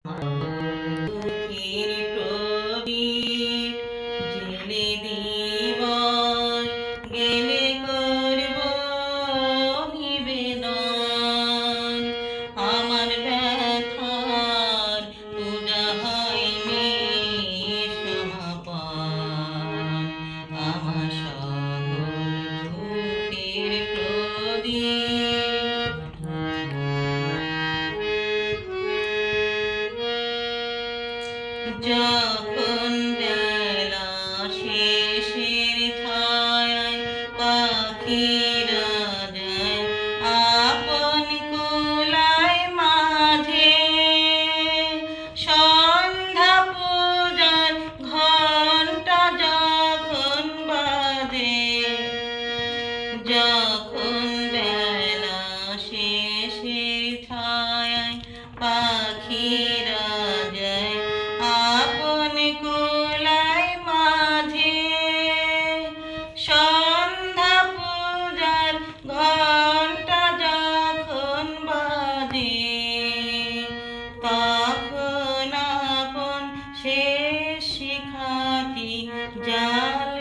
দুঃখের প্রদীপ জেলে দিবস গেলে করব নিবেদন। আমার ব্যথার পূজা হয়নি সমাপন। আমার সকল দুঃখের প্রদীপ যখন বেলা শেষের ছায়ায় পাখিরা যায় আপন কুলায় মাঝে, সন্ধ্যা পূজার ঘণ্টা যখন বাজে, যখন বেলা শেষের ছায়ায় পাখিরা যায় আপন কুলায় মাঝে, সন্ধ্যা পূজার ঘণ্টা যখন বাজে, তখন আপন শেষ শিখাটি জাল